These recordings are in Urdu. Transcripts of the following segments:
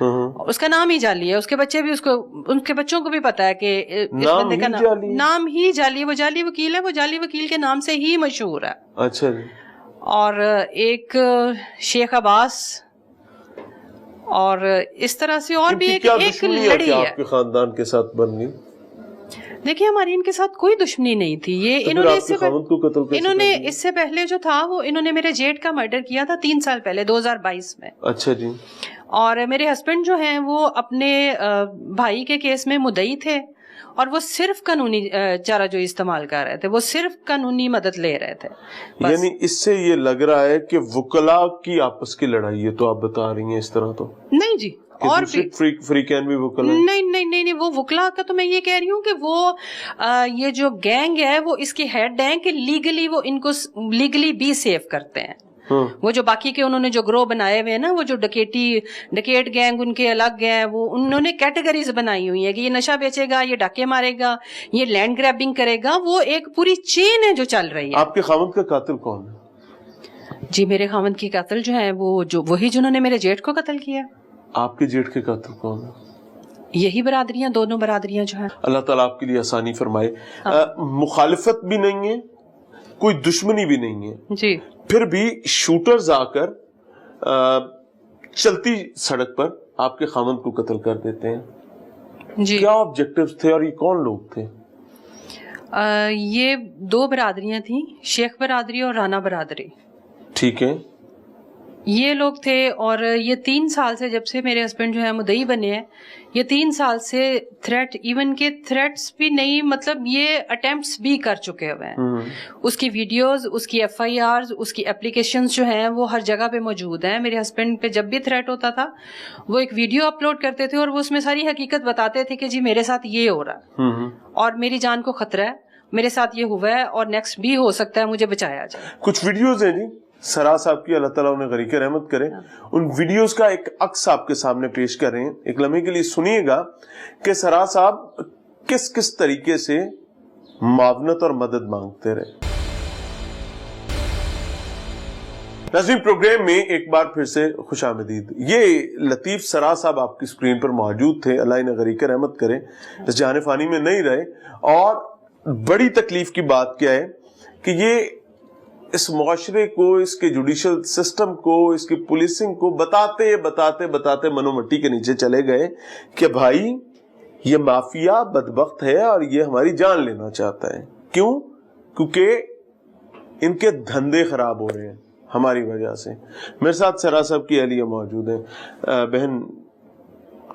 اس کا نام ہی جعلی ہے, اس کے بچے بھی ان کے بچوں کو بھی پتا ہے کہ اس بندے کا نام ہی جعلی ہے, وہ جعلی وکیل ہے, وہ جعلی وکیل کے نام سے ہی مشہور ہے. اچھا جی. اور ایک شیخ عباس, اور اس طرح سے اور بھی ایک لڑی ہے آپ کے خاندان کے ساتھ بن گئی. دیکھیے ہماری ان کے ساتھ کوئی دشمنی نہیں تھی. یہ انہوں نے اس سے پہلے جو تھا وہ انہوں نے میرے جیٹ کا مرڈر کیا تھا 3 سال پہلے 2022 میں. اچھا جی. اور میرے ہسبینڈ جو ہیں وہ اپنے بھائی کے کیس میں مدعی تھے, اور وہ صرف قانونی چارہ جو استعمال کر رہے تھے, وہ صرف قانونی مدد لے رہے تھے. یعنی اس سے یہ لگ رہا ہے کہ وکلاء کی آپس کی لڑائی ہے, تو آپ بتا رہی ہیں اس طرح تو نہیں جی. اور فریقین بھی وکلاء نہیں, وہ وکلاء کا تو میں یہ کہہ رہی ہوں کہ وہ یہ جو گینگ ہے وہ اس کی ہیڈ ہیں کہ لیگلی وہ ان کو لیگلی بھی سیف کرتے ہیں. وہ جو باقی کے انہوں نے جو گروہ بنائے ہوئے ہیں نا, وہ جو ڈکیٹ گینگ ان کے الگ ہیں, وہ انہوں نے کیٹیگریز بنائی ہوئی ہیں کہ یہ نشہ بیچے گا, یہ ڈاکے مارے گا, یہ لینڈ گریبنگ کرے گا. وہ ایک پوری چین ہے جو چل رہی ہے. آپ کے خاوند کا قاتل کون ہے؟ جی میرے خاوند کی قاتل جو ہے وہ وہی جنہوں نے میرے جیٹ کو قتل کیا. آپ کے جیٹ کے قاتل کون ہے؟ یہی برادریاں, دونوں برادریاں جو ہیں. اللہ تعالیٰ آپ کے لیے آسانی فرمائے. مخالفت بھی نہیں ہے, کوئی دشمنی بھی نہیں ہے جی, پھر بھی شوٹرز آ کر چلتی سڑک پر آپ کے خاوند کو قتل کر دیتے ہیں جی. کیا آبجیکٹیوز تھے اور یہ کون لوگ تھے؟ یہ 2 برادریاں تھیں, شیخ برادری اور رانا برادری. ٹھیک ہے. یہ لوگ تھے, اور یہ 3 سال سے جب سے میرے ہسبینڈ جو ہے مدعی بنے ہیں, یہ 3 سال سے تھریٹ, ایون کے تھریٹس بھی نہیں, مطلب یہ اٹیمپٹس بھی کر چکے ہوئے ہیں. اس کی ویڈیوز, اس کی FIRs, اس کی اپلیکیشنز جو ہیں وہ ہر جگہ پہ موجود ہیں. میرے ہسبینڈ پہ جب بھی تھریٹ ہوتا تھا وہ ایک ویڈیو اپلوڈ کرتے تھے, اور وہ اس میں ساری حقیقت بتاتے تھے کہ جی میرے ساتھ یہ ہو رہا ہے اور میری جان کو خطرہ ہے, میرے ساتھ یہ ہوا ہے اور نیکسٹ بھی ہو سکتا ہے, مجھے بچایا جائے. کچھ ویڈیوز ہیں جی سرا صاحب کی, اللہ تعالیٰ انہیں غریق رحمت کرے, ان ویڈیوز کا ایک عکس آپ کے سامنے پیش کر رہے ہیں. ایک لمحے کے لیے سنیے گا کہ سرا صاحب کس طریقے سے معاونت اور مدد مانگتے رہے. ناظرین پروگرام میں ایک بار پھر سے خوش آمدید. یہ لطیف سرا صاحب آپ کی سکرین پر موجود تھے, اللہ انہیں غریق رحمت کرے, اس جہان فانی میں نہیں رہے. اور بڑی تکلیف کی بات کیا ہے کہ یہ اس معاشرے کو, اس کے جوڈیشل سسٹم کو, اس کی پولیسنگ کو بتاتے منو مٹی کے نیچے چلے گئے کہ بھائی یہ مافیا بدبخت ہے اور یہ ہماری جان لینا چاہتا ہے. کیوں؟ کیونکہ ان کے دھندے خراب ہو رہے ہیں ہماری وجہ سے. میرے ساتھ سرا صاحب کی اہلیہ موجود ہیں. بہن,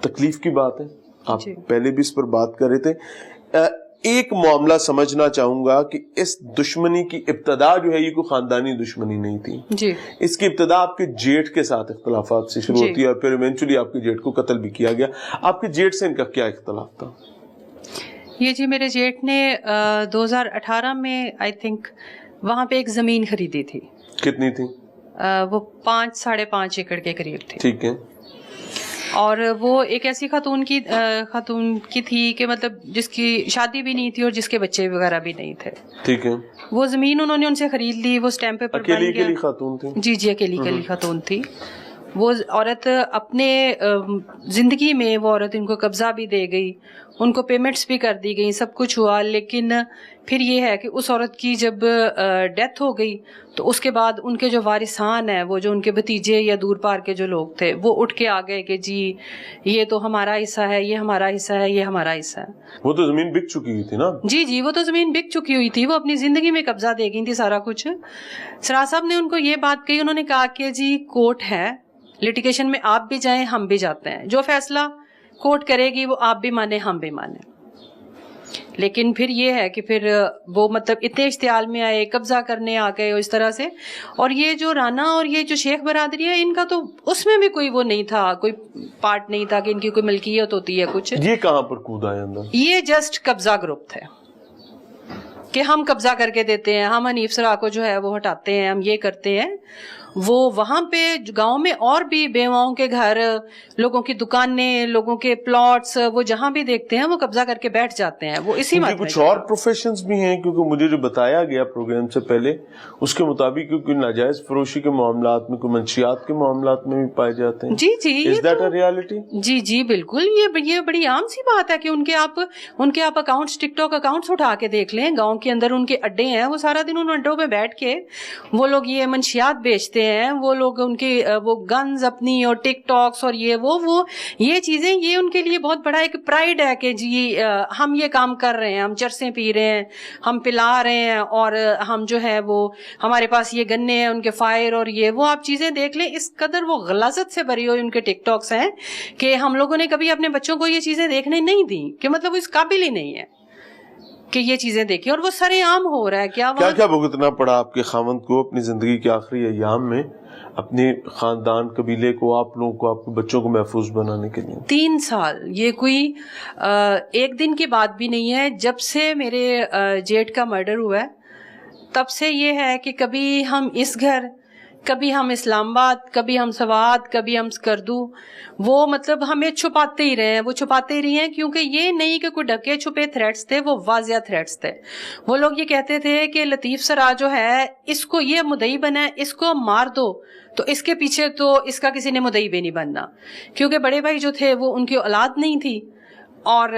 تکلیف کی بات ہے, آپ پہلے بھی اس پر بات کر رہے تھے. ایک معاملہ سمجھنا چاہوں گا کہ اس دشمنی کی ابتدا جو ہے یہ کوئی خاندانی دشمنی نہیں تھی جی. اس کی ابتدا آپ کے جیٹ کے ساتھ اختلافات سے شروع ہوتی ہے, اور پھر ایونچولی آپ کے جیٹ کو قتل بھی کیا گیا. آپ کے جیٹ سے ان کا کیا اختلاف تھا؟ یہ جی میرے جیٹ نے 2018 میں آئی تھنک وہاں پہ ایک زمین خریدی تھی. کتنی تھی؟ وہ 5-5.5 ایکڑ کے قریب تھی. ٹھیک ہے. اور وہ ایک ایسی خاتون کی تھی کہ مطلب جس کی شادی بھی نہیں تھی اور جس کے بچے وغیرہ بھی نہیں تھے. ٹھیک ہے. وہ زمین انہوں نے ان سے خرید لی, وہ اسٹیمپ پیپر اکیلی خاتون تھی جی اکیلی خاتون تھی. وہ عورت اپنے زندگی میں وہ عورت ان کو قبضہ بھی دے گئی, ان کو پیمنٹس بھی کر دی گئی, سب کچھ ہوا. لیکن پھر یہ ہے کہ اس عورت کی جب ڈیتھ ہو گئی تو اس کے بعد ان کے جو وارثان ہیں, وہ جو ان کے بھتیجے یا دور پار کے جو لوگ تھے, وہ اٹھ کے آ گئے کہ جی یہ تو ہمارا حصہ ہے, یہ ہمارا حصہ ہے, یہ ہمارا حصہ ہے. وہ تو زمین بک چکی ہوئی تھی نا. جی وہ تو زمین بک چکی ہوئی تھی, وہ اپنی زندگی میں قبضہ دے گئی تھی سارا کچھ. سرا صاحب نے ان کو یہ بات کہی, انہوں نے کہا کہ جی کورٹ ہے, لٹیگیشن میں آپ بھی جائیں ہم بھی جاتے ہیں, جو فیصلہ کورٹ کرے گی وہ آپ بھی مانیں ہم بھی مانیں. لیکن پھر یہ ہے کہ پھر وہ مطلب اتنے اشتعال میں آئے, قبضہ کرنے آ گئے اس طرح سے. اور یہ جو رانا اور یہ جو شیخ برادری ہے, ان کا تو اس میں بھی کوئی وہ نہیں تھا, کوئی پارٹ نہیں تھا کہ ان کی کوئی ملکیت ہوتی ہے کچھ. یہ کہاں پر کود آئے اندر؟ یہ جسٹ قبضہ گروپ تھے کہ ہم قبضہ کر کے دیتے ہیں, ہم حنیف سرا کو جو ہے وہ ہٹاتے ہیں, ہم یہ کرتے ہیں. وہ وہاں پہ گاؤں میں اور بھی بیواؤں کے گھر, لوگوں کی دکانیں, لوگوں کے پلاٹس, وہ جہاں بھی دیکھتے ہیں وہ قبضہ کر کے بیٹھ جاتے ہیں. وہ اسی کیونکہ کچھ اور پروفیشنز بھی ہیں, کیونکہ مجھے جو بتایا گیا پروگرام سے پہلے اس کے مطابق کوئی ناجائز فروشی کے معاملات میں, کوئی منشیات کے معاملات میں بھی پائے جاتے ہیں. جی جی, Is that a reality? جی جی بالکل, یہ بڑی عام سی بات ہے کہ ان کے آپ اکاؤنٹس, ٹک ٹاک اکاؤنٹس اٹھا کے دیکھ لیں, گاؤں کے اندر ان کے اڈے ہیں, وہ سارا دن ان اڈوں پہ بیٹھ کے وہ لوگ یہ منشیات بیچتے ہیں, وہ لوگ ان کے وہ گنز اپنی اور ٹک ٹاکس اور یہ چیزیں, یہ ان کے لیے بہت بڑا ایک پرائڈ ہے کہ جی ہم یہ کام کر رہے ہیں, ہم چرسیں پی رہے ہیں, ہم پلا رہے ہیں, اور ہم جو ہے وہ ہمارے پاس یہ گنے ہیں, ان کے فائر اور وہ آپ چیزیں دیکھ لیں. اس قدر وہ غلاظت سے بھری ہوئی ان کے ٹک ٹاکس ہیں کہ ہم لوگوں نے کبھی اپنے بچوں کو یہ چیزیں دیکھنے نہیں دی, کہ مطلب وہ اس قابل ہی نہیں ہے کہ یہ چیزیں دیکھیں, اور وہ سرے عام ہو رہا ہے. کیا بھگتنا پڑا آپ کے خاوند کو اپنی زندگی کے آخری ایام میں اپنے خاندان, قبیلے کو, آپ لوگوں کو, آپ کے بچوں کو محفوظ بنانے کے لیے؟ 3 سال. یہ کوئی ایک دن کی بات بھی نہیں ہے. جب سے میرے جیٹ کا مرڈر ہوا ہے تب سے یہ ہے کہ کبھی ہم اس گھر, کبھی ہم اسلام آباد, کبھی ہم سوات, کبھی ہم سکردو, وہ مطلب ہمیں چھپاتے ہی رہے ہیں, وہ چھپاتے ہی رہے ہیں, کیونکہ یہ نہیں کہ کوئی ڈھکے چھپے تھریٹس تھے, وہ واضح تھریٹس تھے. وہ لوگ یہ کہتے تھے کہ لطیف سرا جو ہے اس کو یہ مدعی بنا ہے, اس کو مار دو, تو اس کے پیچھے تو اس کا کسی نے مدعی بھی نہیں بننا, کیونکہ بڑے بھائی جو تھے وہ ان کی اولاد نہیں تھی, اور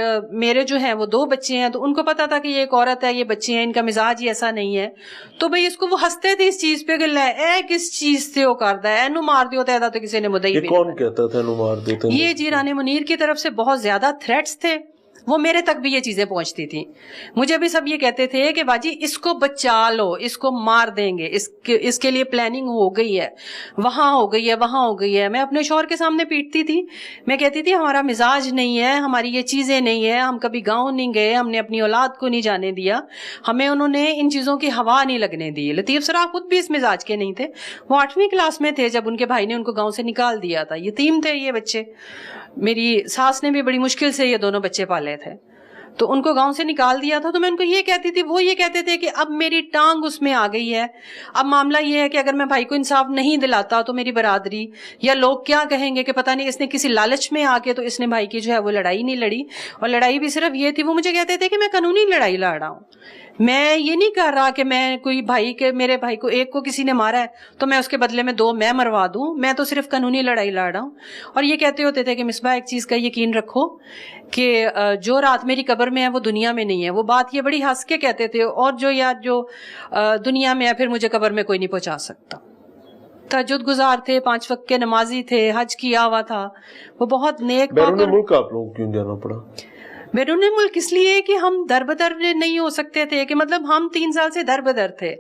میرے جو ہیں وہ 2 بچے ہیں, تو ان کو پتا تھا کہ یہ ایک عورت ہے, یہ بچے ہیں, ان کا مزاج ہی ایسا نہیں ہے. تو بھئی اس کو وہ ہنستے تھے اس چیز پہ کہ لے اے کس چیز سے وہ کرتا ہے, اینو مار دیو تیدا, تو کسی نے مدعی بھی کون کہتا تھا اینو مار دیتے؟ یہ جیران منیر کی طرف سے بہت زیادہ تھریٹس تھے, وہ میرے تک بھی یہ چیزیں پہنچتی تھیں. مجھے بھی سب یہ کہتے تھے کہ باجی اس کو بچا لو, اس کو مار دیں گے, اس کے لیے پلاننگ ہو گئی ہے, وہاں ہو گئی ہے, وہاں ہو گئی ہے. میں اپنے شوہر کے سامنے پیٹتی تھی, میں کہتی تھی ہمارا مزاج نہیں ہے, ہماری یہ چیزیں نہیں ہے, ہم کبھی گاؤں نہیں گئے, ہم نے اپنی اولاد کو نہیں جانے دیا, ہمیں انہوں نے ان چیزوں کی ہوا نہیں لگنے دی. لطیف سرا خود بھی اس مزاج کے نہیں تھے, وہ 8ویں کلاس میں تھے جب ان کے بھائی نے ان کو گاؤں سے نکال دیا تھا. یتیم تھے یہ بچے, میری ساس نے بھی بڑی مشکل سے یہ دونوں بچے پالے تھے, تو ان کو گاؤں سے نکال دیا تھا. تو میں ان کو یہ کہتی تھی, وہ یہ کہتے تھے کہ اب میری ٹانگ اس میں آ گئی ہے, اب معاملہ یہ ہے کہ اگر میں بھائی کو انصاف نہیں دلاتا تو میری برادری یا لوگ کیا کہیں گے کہ پتہ نہیں اس نے کسی لالچ میں آ کے تو اس نے بھائی کی جو ہے وہ لڑائی نہیں لڑی, اور لڑائی بھی صرف یہ تھی, وہ مجھے کہتے تھے کہ میں قانونی لڑائی لڑ رہا ہوں, میں یہ نہیں کر رہا کہ میں کوئی بھائی کے, میرے بھائی کو ایک کو کسی نے مارا ہے تو میں اس کے بدلے میں 2 میں مروا دوں, میں تو صرف قانونی لڑائی لڑ رہا ہوں. اور یہ کہتے ہوتے تھے کہ مصباح ایک چیز کا یقین رکھو کہ جو رات میری قبر میں ہے وہ دنیا میں نہیں ہے. وہ بات یہ بڑی ہنس کے کہتے تھے, اور جو دنیا میں ہے پھر مجھے قبر میں کوئی نہیں پہنچا سکتا. تہجد گزار تھے, 5 وقت کے نمازی تھے, حج کیا ہوا تھا, وہ بہت نیک. بیرون ملک آپ لوگوں کو کیوں جانا پڑا؟ بیرون ملک اس لیے کہ ہم در بدر نہیں ہو سکتے تھے, کہ مطلب ہم 3 سال سے در بدر تھے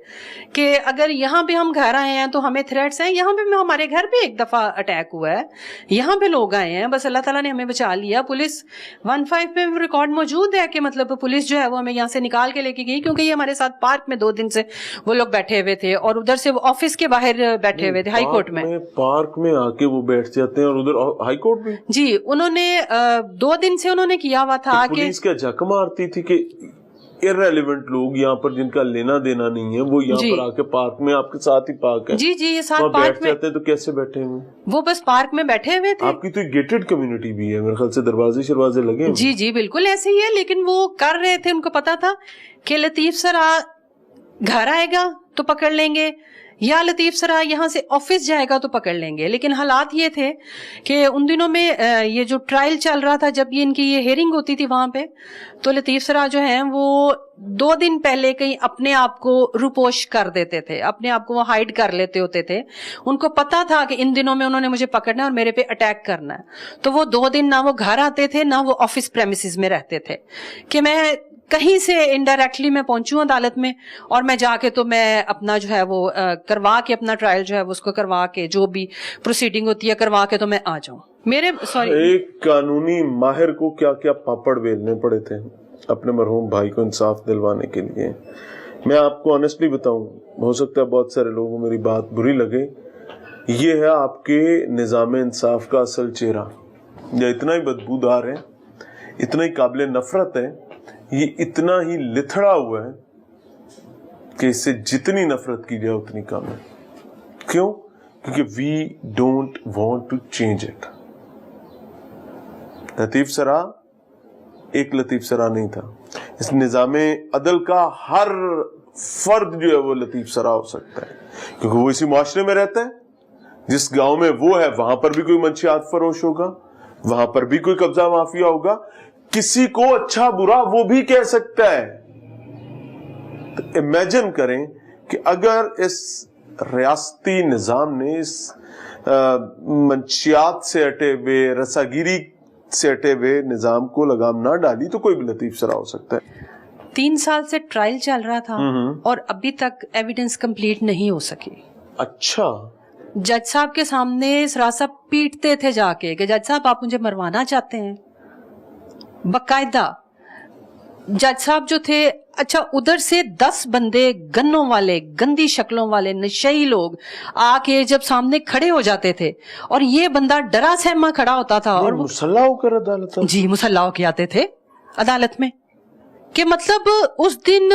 کہ اگر یہاں پہ ہم گھر آئے ہیں تو ہمیں تھریٹس ہیں. یہاں پہ ہمارے گھر پہ ایک دفعہ اٹیک ہوا ہے, یہاں پہ لوگ آئے ہیں, بس اللہ تعالیٰ نے ہمیں بچا لیا. پولیس 15 پہ ریکارڈ موجود ہے کہ مطلب پولیس جو ہے وہ ہمیں یہاں سے نکال کے لے کے گئی, کیونکہ یہ ہمارے ساتھ پارک میں 2 دن سے وہ لوگ بیٹھے ہوئے تھے, اور ادھر سے وہ آفس کے باہر بیٹھے ہوئے تھے, ہائی کورٹ میں. پارک میں آ کے وہ بیٹھ جاتے ہیں, اور ادھر ہائی کورٹ میں. جی, انہوں نے 2 دن سے انہوں نے کیا ہوا تھا کہ پولیس کا جھک مارتی تھی کہ irrelevant لوگ یہاں پر جن کا لینا دینا نہیں ہے وہ یہاں پر آ کے پارک میں آپ کے ساتھ ہی پارک ہے. جی جی, یہ ساتھ پارک میں جاتے ہیں, تو کیسے بیٹھے ہوئے وہ بس پارک میں بیٹھے ہوئے تھے. آپ کی تو ایک گیٹڈ کمیونٹی بھی ہے میرے خیال سے, دروازے لگے. جی جی بالکل ایسے ہی ہے, لیکن وہ کر رہے تھے, ان کو پتا تھا کہ لطیف سرا گھر آئے گا تو پکڑ لیں گے, یا لطیف سرا یہاں سے آفس جائے گا تو پکڑ لیں گے. لیکن حالات یہ تھے کہ ان دنوں میں یہ جو ٹرائل چل رہا تھا, جب یہ ان کی یہ ہیئرنگ ہوتی تھی وہاں پہ, تو لطیف سرا جو ہیں وہ 2 دن پہلے کہیں اپنے آپ کو روپوش کر دیتے تھے, اپنے آپ کو وہ ہائیڈ کر لیتے ہوتے تھے. ان کو پتا تھا کہ ان دنوں میں انہوں نے مجھے پکڑنا ہے اور میرے پہ اٹیک کرنا ہے, تو وہ 2 دن نہ وہ گھر آتے تھے نہ وہ آفس پریمیسز میں رہتے تھے, کہ میں کہیں سے انڈائریکٹلی میں پہنچوں عدالت میں, اور میں جا کے تو میں اپنا جو ہے وہ کروا کے اپنا ٹرائل جو ہے وہ اس کو کروا کے جو بھی پروسیڈنگ ہوتی ہے کروا کے تو میں آ جاؤں. میرے ایک قانونی ماہر کو کیا کیا پاپڑ بیلنے پڑے تھے اپنے مرحوم بھائی کو انصاف دلوانے کے لیے. میں آپ کو آنیسٹلی بتاؤں, ہو سکتا ہے بہت سارے لوگوں کو میری بات بری لگے, یہ ہے آپ کے نظام انصاف کا اصل چہرہ. یہ اتنا ہی بدبودار ہے, اتنا ہی قابل نفرت ہے, یہ اتنا ہی لتھڑا ہوا ہے کہ اس سے جتنی نفرت کی جائے اتنی کم ہے. کیوں؟ کیونکہ we don't want to change it. Latif سرا ایک لطیف سرا نہیں تھا. اس نظام عدل کا ہر فرد جو ہے وہ لطیف سرا ہو سکتا ہے, کیونکہ وہ اسی معاشرے میں رہتا ہے. جس گاؤں میں وہ ہے وہاں پر بھی کوئی منشیات فروش ہوگا, وہاں پر بھی کوئی قبضہ مافیا ہوگا. کسی کو اچھا برا وہ بھی کہہ سکتا ہے. تو امیجن کریں کہ اگر اس ریاستی نظام نے اس منشیات سے ہٹے ہوئے, رساگیری سے ہٹے ہوئے نظام کو لگام نہ ڈالی تو کوئی بھی لطیف سرا ہو سکتا ہے. 3 سال سے ٹرائل چل رہا تھا اور ابھی تک ایویڈنس کمپلیٹ نہیں ہو سکی. اچھا. جج صاحب کے سامنے سراسا پیٹتے تھے جا کے کہ جج صاحب آپ مجھے مروانا چاہتے ہیں. باقاعدہ جج صاحب جو تھے, اچھا ادھر سے 10 بندے گنوں والے, گندی شکلوں والے, نشئی لوگ آ کے جب سامنے کھڑے ہو جاتے تھے اور یہ بندہ ڈرا سہما کھڑا ہوتا تھا اور مسلح ہو کر عدالت, جی مسلح ہو کے آتے تھے عدالت میں. کہ مطلب اس دن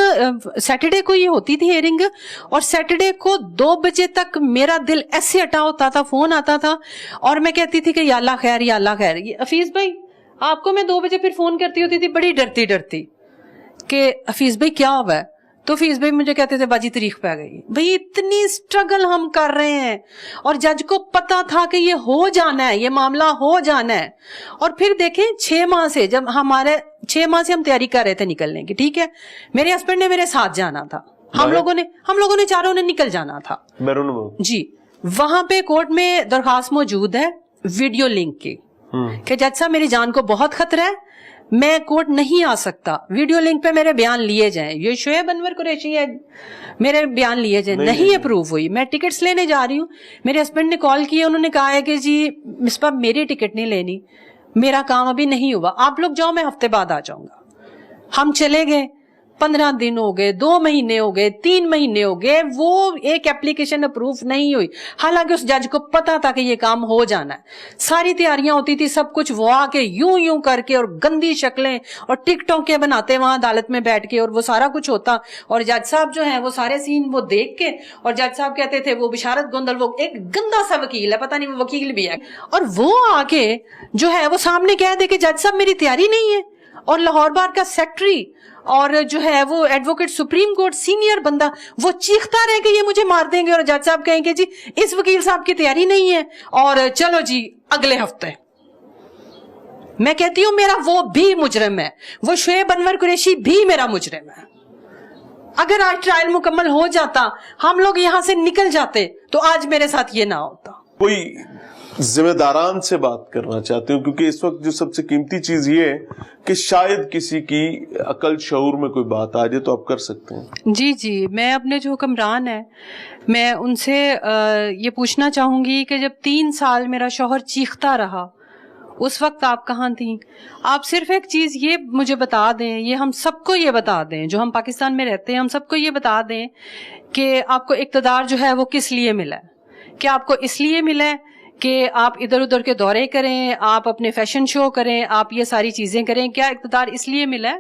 سیٹرڈے کو یہ ہوتی تھی ہیئرنگ, اور سیٹرڈے کو 2 بجے تک میرا دل ایسے اٹا ہوتا تھا, فون آتا تھا اور میں کہتی تھی کہ یا اللہ خیر, یا اللہ خیر. حفیظ بھائی آپ کو میں 2 بجے پھر فون کرتی ہوتی تھی بڑی ڈرتی کہ حفیظ بھائی کیا ہوا ہے, تو حفیظ بھائی مجھے کہتے تھے باجی تاریخ پہ آ گئی. بھائی اتنی اسٹرگل ہم کر رہے ہیں اور جج کو پتا تھا کہ یہ ہو جانا ہے, یہ معاملہ ہو جانا ہے. اور پھر دیکھیں 6 ماہ سے, جب 6 ماہ سے ہم تیاری کر رہے تھے نکلنے کی, ٹھیک ہے, میرے ہسبینڈ نے میرے ساتھ جانا تھا, ہم لوگوں نے چاروں نے نکل جانا تھا جی. وہاں پہ کورٹ میں درخواست موجود ہے ویڈیو لنک کی کہ جج صاحب میری جان کو بہت خطرہ ہے, میں کورٹ نہیں آ سکتا, ویڈیو لنک پہ میرے بیان لیے جائیں. یہ شعیب انور قریشی ہے, میرے بیان لیے جائیں. نہیں اپروو ہوئی. میں ٹکٹس لینے جا رہی ہوں, میرے ہسبینڈ نے کال کی, انہوں نے کہا ہے کہ جی مصباح میری ٹکٹ نہیں لینی, میرا کام ابھی نہیں ہوا, آپ لوگ جاؤ, میں ہفتے بعد آ جاؤں گا. ہم چلے گئے, 15 دن ہو گئے, 2 مہینے ہو گئے, 3 مہینے ہو گئے, وہ ایک اپلیکیشن اپروو نہیں ہوئی. حالانکہ اس جج کو پتا تھا کہ یہ کام ہو جانا ہے, ساری تیاریاں ہوتی تھی, سب کچھ. وہ آ کے یوں کر کے اور گندی شکلیں اور ٹک ٹاک کے بناتے وہاں عدالت میں بیٹھ کے, اور وہ سارا کچھ ہوتا. اور جج صاحب جو ہیں وہ سارے سین وہ دیکھ کے, اور جج صاحب کہتے تھے وہ بشارت گوندل, وہ ایک گندا سا وکیل ہے, پتہ نہیں وہ وکیل بھی ہے, اور وہ آ کے جو ہے وہ سامنے کہہ دے کہ جج صاحب میری تیاری نہیں ہے. اور لاہور بار کا سیکٹری اور جو ہے وہ ایڈوکیٹ سپریم کورٹ سینئر بندہ, وہ چیختا رہے کہ یہ مجھے مار دیں گے, اور جج صاحب کہیں گے جی اس وکیل صاحب کی تیاری نہیں ہے, اور چلو جی اگلے ہفتے. میں کہتی ہوں میرا وہ بھی مجرم ہے, وہ شعیب انور قریشی بھی میرا مجرم ہے. اگر آج ٹرائل مکمل ہو جاتا, ہم لوگ یہاں سے نکل جاتے, تو آج میرے ساتھ یہ نہ ہوتا. کوئی ذمہ داران سے بات کرنا چاہتے ہوں, کیونکہ اس وقت جو سب سے قیمتی چیز یہ ہے کہ شاید کسی کی عقل شعور میں کوئی بات آ جائے تو آپ کر سکتے ہیں. جی میں اپنے جو حکمران ہیں میں ان سے یہ پوچھنا چاہوں گی کہ جب 3 سال میرا شوہر چیختا رہا, اس وقت آپ کہاں تھیں؟ آپ صرف ایک چیز یہ مجھے بتا دیں, یہ ہم سب کو یہ بتا دیں جو ہم پاکستان میں رہتے ہیں, ہم سب کو یہ بتا دیں کہ آپ کو اقتدار جو ہے وہ کس لیے ملا ہے. کیا آپ کو اس لیے ملا ہے کہ آپ ادھر ادھر کے دورے کریں, آپ اپنے فیشن شو کریں, آپ یہ ساری چیزیں کریں؟ کیا اقتدار اس لیے ملا ہے,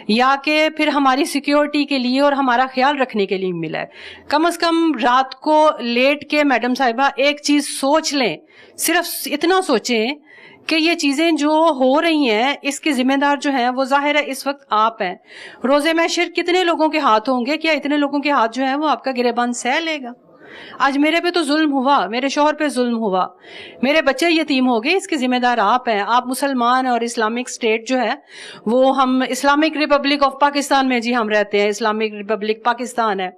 یا کہ پھر ہماری سیکیورٹی کے لیے اور ہمارا خیال رکھنے کے لیے ملا ہے؟ کم از کم رات کو لیٹ کے میڈم صاحبہ ایک چیز سوچ لیں, صرف اتنا سوچیں کہ یہ چیزیں جو ہو رہی ہیں اس کے ذمہ دار جو ہیں وہ ظاہر ہے اس وقت آپ ہیں. روز محشر کتنے لوگوں کے ہاتھ ہوں گے, کیا اتنے لوگوں کے ہاتھ جو ہیں وہ آپ کا گریبان سہ لے گا؟ آج میرے پہ تو ظلم ہوا, میرے شوہر پہ ظلم ہوا, میرے بچے یتیم ہو گئے, اس کے ذمہ دار آپ ہیں. آپ مسلمان اور اسلامک اسٹیٹ جو ہے وہ, ہم اسلامک ریپبلک آف پاکستان میں جی ہم رہتے ہیں, اسلامک ریپبلک پاکستان ہے,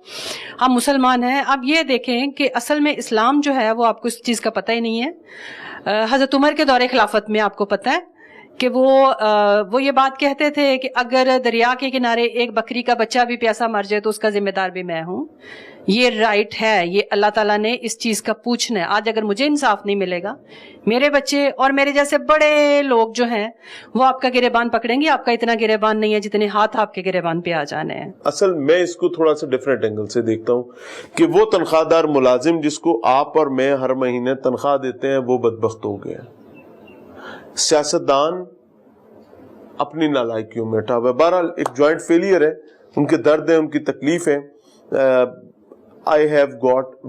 ہم مسلمان ہیں. اب یہ دیکھیں کہ اصل میں اسلام جو ہے وہ آپ کو اس چیز کا پتہ ہی نہیں ہے. حضرت عمر کے دور خلافت میں آپ کو پتہ ہے کہ وہ یہ بات کہتے تھے کہ اگر دریا کے کنارے ایک بکری کا بچہ بھی پیاسا مر جائے تو اس کا ذمہ دار بھی میں ہوں. یہ رائٹ ہے, یہ اللہ تعالیٰ نے اس چیز کا پوچھنا ہے. آج اگر مجھے انصاف نہیں ملے گا, میرے بچے اور میرے جیسے بڑے لوگ جو ہیں وہ آپ کا گریبان پکڑیں گے. آپ کا اتنا گریبان نہیں ہے جتنے ہاتھ آپ کے گریبان پہ آ جانے ہیں. اصل میں اس کو تھوڑا سا ڈیفرنٹ اینگل سے دیکھتا ہوں کہ وہ تنخواہ دار ملازم جس کو آپ اور میں ہر مہینے تنخواہ دیتے ہیں وہ بدبخت ہو گیا. سیاستدان اپنی نالائکیوں میں اٹھا ہوا ہے. بہرحال ایک جوائنٹ فیلئر ہے, ان کے درد ہے, ان کی تکلیف ہے. I have got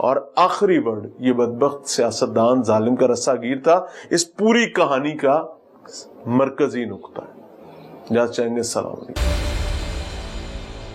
اور آخری ورڈ یہ بدبخت سیاستدان ظالم کا رسا گیر تھا، اس پوری کہانی کا مرکزی نقطہ ہے۔ جہاں چاہیں گے، السلام علیکم۔